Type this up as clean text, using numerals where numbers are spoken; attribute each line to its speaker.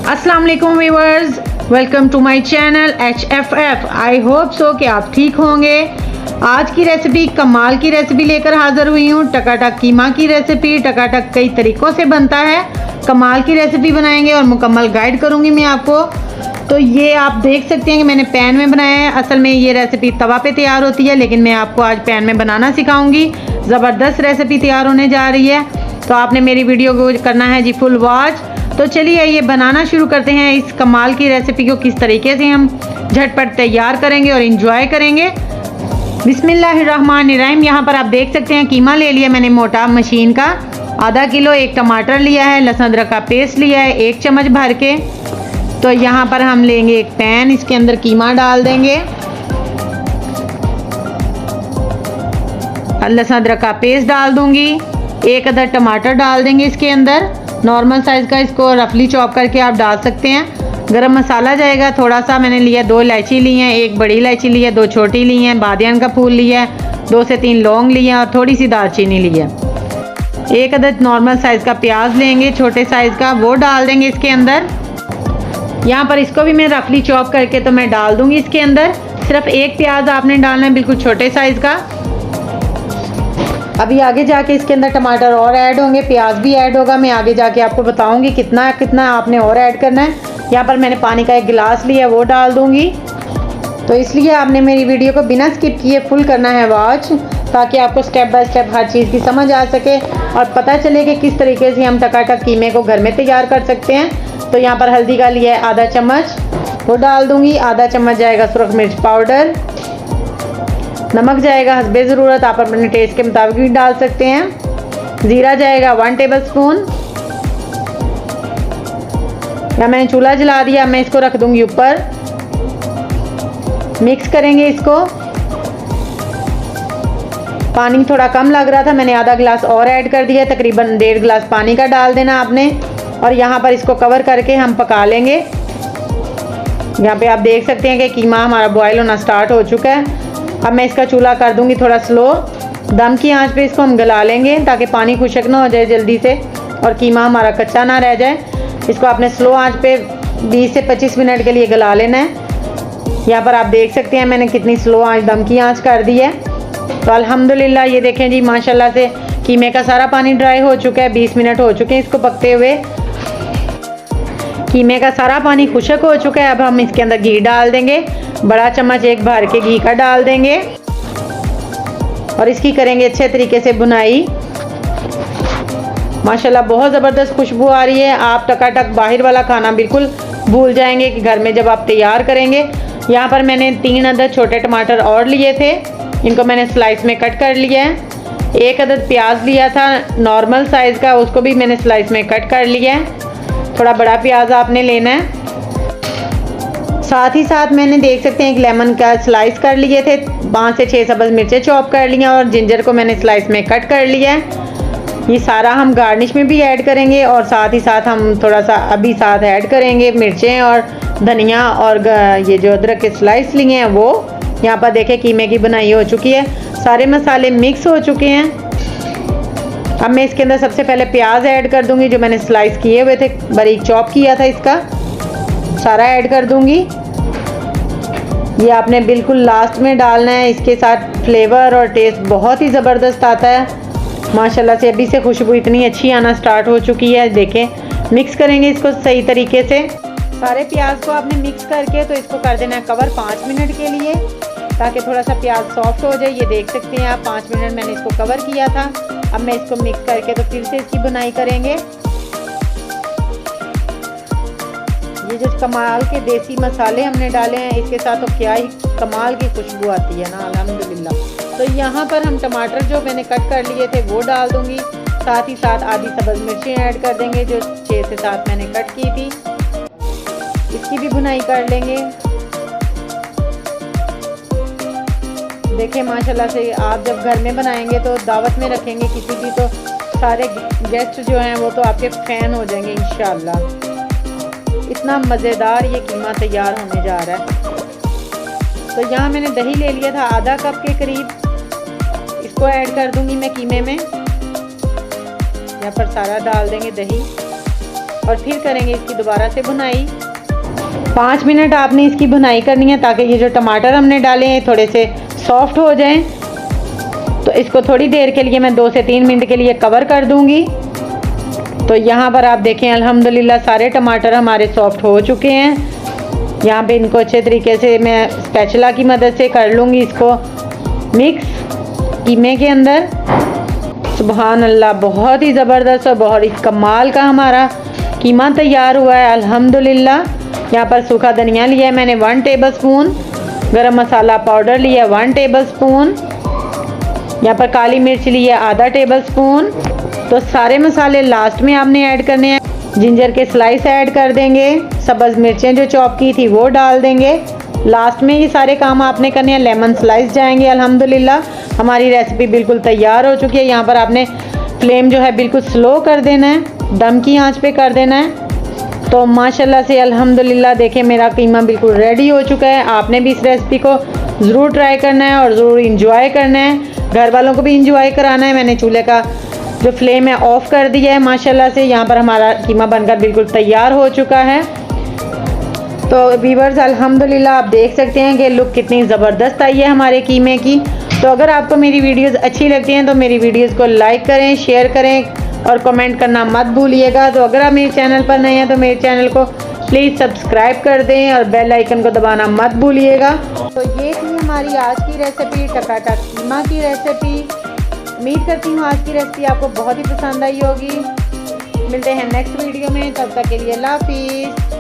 Speaker 1: अस्सलाम वालेकुम viewers, welcome to my channel HFF। I hope so कि आप ठीक होंगे। आज की रेसिपी कमाल की रेसिपी लेकर हाज़िर हुई हूँ। टकाटक कीमा की रेसिपी। टकाटक कई तरीक़ों से बनता है, कमाल की रेसिपी बनाएंगे और मुकम्मल गाइड करूँगी मैं आपको। तो ये आप देख सकते हैं कि मैंने पैन में बनाया है। असल में ये रेसिपी तवा पे तैयार होती है, लेकिन मैं आपको आज पैन में बनाना सिखाऊंगी। ज़बरदस्त रेसिपी तैयार होने जा रही है, तो आपने मेरी वीडियो को करना है जी फुल वॉच। तो चलिए ये बनाना शुरू करते हैं। इस कमाल की रेसिपी को किस तरीके से हम झटपट तैयार करेंगे और इंजॉय करेंगे। बिस्मिल्लाहिर्रहमानिर्रहीम। यहाँ पर आप देख सकते हैं कीमा ले लिया मैंने मोटा मशीन का, आधा किलो। एक टमाटर लिया है, लहसुन अदरक का पेस्ट लिया है 1 चम्मच भर के। तो यहाँ पर हम लेंगे एक पैन, इसके अंदर कीमा डाल देंगे, लहसुन अदरक का पेस्ट डाल दूंगी, 1 अदद टमाटर डाल देंगे इसके अंदर, नॉर्मल साइज़ का। इसको रफली चॉप करके आप डाल सकते हैं। गरम मसाला जाएगा थोड़ा सा, मैंने लिया 2 इलायची ली हैं, 1 बड़ी इलायची ली है, 2 छोटी ली हैं, बादियान का फूल लिया है, 2 से 3 लौंग लिए हैं और थोड़ी सी दालचीनी ली है। 1 अदद नॉर्मल साइज़ का प्याज लेंगे, छोटे साइज़ का, वो डाल देंगे इसके अंदर। यहाँ पर इसको भी मैं रफली चॉप करके तो मैं डाल दूँगी इसके अंदर। सिर्फ 1 प्याज आपने डालना है, बिल्कुल छोटे साइज़ का। अभी आगे जाके इसके अंदर टमाटर और ऐड होंगे, प्याज भी ऐड होगा। मैं आगे जाके आपको बताऊंगी कितना कितना आपने और ऐड करना है। यहाँ पर मैंने पानी का 1 गिलास लिया, वो डाल दूंगी। तो इसलिए आपने मेरी वीडियो को बिना स्किप किए फुल करना है वॉच, ताकि आपको स्टेप बाय स्टेप हर चीज़ की समझ आ सके और पता चले कि किस तरीके से हम टकाटक कीमे को घर में तैयार कर सकते हैं। तो यहाँ पर हल्दी का लिया है आधा चम्मच, वो डाल दूँगी। आधा चम्मच जाएगा सुरख मिर्च पाउडर, नमक जाएगा हस्बे ज़रूरत, आप अपने टेस्ट के मुताबिक भी डाल सकते हैं। ज़ीरा जाएगा 1 टेबलस्पून। या मैंने चूल्हा जला दिया, मैं इसको रख दूंगी ऊपर। मिक्स करेंगे इसको। पानी थोड़ा कम लग रहा था, मैंने आधा गिलास और ऐड कर दिया, तकरीबन 1.5 गिलास पानी का डाल देना आपने। और यहाँ पर इसको कवर करके हम पका लेंगे। यहाँ पे आप देख सकते हैं कि कीमा हमारा बॉयल होना स्टार्ट हो चुका है। अब मैं इसका चूल्हा कर दूंगी थोड़ा स्लो, दम की आंच पे इसको हम गला लेंगे, ताकि पानी खुशक ना हो जाए जल्दी से और कीमा हमारा कच्चा ना रह जाए। इसको आपने स्लो आंच पे 20 से 25 मिनट के लिए गला लेना है। यहाँ पर आप देख सकते हैं मैंने कितनी स्लो आंच, दम की आंच कर दी है। तो अल्हम्दुलिल्लाह ये देखें जी, माशाल्लाह से कीमे का सारा पानी ड्राई हो चुका है। 20 मिनट हो चुके हैं इसको पकते हुए, कीमे का सारा पानी खुशक हो चुका है। अब हम इसके अंदर घी डाल देंगे, बड़ा चम्मच 1 भर के घी का डाल देंगे और इसकी करेंगे अच्छे तरीके से भुनाई। माशाल्लाह बहुत ज़बरदस्त खुशबू आ रही है। आप टकाटक बाहर वाला खाना बिल्कुल भूल जाएंगे कि घर में जब आप तैयार करेंगे। यहाँ पर मैंने 3 अदद छोटे टमाटर और लिए थे, इनको मैंने स्लाइस में कट कर लिया है। 1 अदद प्याज लिया था नॉर्मल साइज़ का, उसको भी मैंने स्लाइस में कट कर लिया है। थोड़ा बड़ा प्याज आपने लेना है। साथ ही साथ मैंने देख सकते हैं 1 लेमन का स्लाइस कर लिए थे, 5 से 6 सब्ज़ मिर्चें चॉप कर ली हैं और जिंजर को मैंने स्लाइस में कट कर लिया है। ये सारा हम गार्निश में भी ऐड करेंगे और साथ ही साथ हम थोड़ा सा अभी साथ ऐड करेंगे मिर्चें और धनिया और ये जो अदरक के स्लाइस लिए हैं वो। यहाँ पर देखें कीमे की बनाई हो चुकी है, सारे मसाले मिक्स हो चुके हैं। अब मैं इसके अंदर सबसे पहले प्याज ऐड कर दूंगी, जो मैंने स्लाइस किए हुए थे, बारीक चॉप किया था, इसका सारा ऐड कर दूंगी। ये आपने बिल्कुल लास्ट में डालना है, इसके साथ फ्लेवर और टेस्ट बहुत ही ज़बरदस्त आता है। माशाल्लाह से अभी से खुशबू इतनी अच्छी आना स्टार्ट हो चुकी है। देखें, मिक्स करेंगे इसको सही तरीके से। सारे प्याज को आपने मिक्स करके तो इसको कर देना है कवर 5 मिनट के लिए, ताकि थोड़ा सा प्याज सॉफ्ट हो जाए। ये देख सकते हैं आप 5 मिनट मैंने इसको कवर किया था। अब मैं इसको मिक्स करके तो फिर से इसकी बुनाई करेंगे। ये जो कमाल के देसी मसाले हमने डाले हैं, इसके साथ तो क्या ही कमाल की खुशबू आती है ना, अल्हम्दुलिल्लाह। तो यहाँ पर हम टमाटर जो मैंने कट कर लिए थे वो डाल दूँगी, साथ ही साथ आधी सब्ज़ मिर्चें ऐड कर देंगे जो 6 से 7 मैंने कट की थी, इसकी भी भुनाई कर लेंगे। देखिए माशाल्लाह से आप जब घर में बनाएंगे तो दावत में रखेंगे किसी भी, तो सारे गेस्ट जो हैं वो तो आपके फ़ैन हो जाएंगे इंशाल्लाह। इतना मज़ेदार ये कीमा तैयार होने जा रहा है। तो यहाँ मैंने दही ले लिया था आधा कप के करीब, इसको ऐड कर दूंगी मैं कीमे में। यहाँ पर सारा डाल देंगे दही। और फिर करेंगे इसकी दोबारा से भुनाई। 5 मिनट आपने इसकी भुनाई करनी है ताकि ये जो टमाटर हमने डाले हैं थोड़े से सॉफ्ट हो जाएं। तो इसको थोड़ी देर के लिए मैं 2 से 3 मिनट के लिए कवर कर दूंगी। तो यहाँ पर आप देखें अल्हम्दुलिल्लाह सारे टमाटर हमारे सॉफ्ट हो चुके हैं। यहाँ पे इनको अच्छे तरीके से मैं स्पैचुला की मदद से कर लूँगी इसको मिक्स कीमे के अंदर। सुभान अल्लाह, बहुत ही ज़बरदस्त और बहुत ही कमाल का हमारा कीमा तैयार हुआ है अल्हम्दुलिल्लाह। यहाँ पर सूखा धनिया लिया है मैंने 1 टेबलस्पून, गरम मसाला पाउडर लिया है 1 टेबलस्पून, यहाँ पर काली मिर्च ली है आधा टेबलस्पून। तो सारे मसाले लास्ट में आपने ऐड करने हैं। जिंजर के स्लाइस ऐड कर देंगे, सब्ज़ मिर्चें जो चॉप की थी वो डाल देंगे। लास्ट में ये सारे काम आपने करने हैं। लेमन स्लाइस जाएंगे। अल्हम्दुलिल्लाह हमारी रेसिपी बिल्कुल तैयार हो चुकी है। यहाँ पर आपने फ्लेम जो है बिल्कुल स्लो कर देना है, दम की आंच पे कर देना है। तो माशाल्लाह से अल्हम्दुलिल्लाह देखें मेरा कीमा बिल्कुल रेडी हो चुका है। आपने भी इस रेसिपी को ज़रूर ट्राई करना है और ज़रूर इंजॉय करना है, घर वालों को भी इंजॉय कराना है। मैंने चूल्हे का जो फ्लेम है ऑफ़ कर दिया है माशाल्लाह से। यहाँ पर हमारा कीमा बनकर बिल्कुल तैयार हो चुका है। तो व्यूअर्स अल्हम्दुलिल्लाह आप देख सकते हैं कि लुक कितनी ज़बरदस्त आई है हमारे कीमे की। तो अगर आपको मेरी वीडियोस अच्छी लगती हैं तो मेरी वीडियोस को लाइक करें, शेयर करें और कमेंट करना मत भूलिएगा। तो अगर आप मेरे चैनल पर नए हैं तो मेरे चैनल को प्लीज़ सब्सक्राइब कर दें और बेल आइकन को दबाना मत भूलिएगा। तो ये थी हमारी आज की रेसिपी, टकाटक कीमा की रेसिपी। उम्मीद करती हूँ आज की रेसिपी आपको बहुत ही पसंद आई होगी। मिलते हैं नेक्स्ट वीडियो में, तब तक के लिए अल्लाह हाफिज़।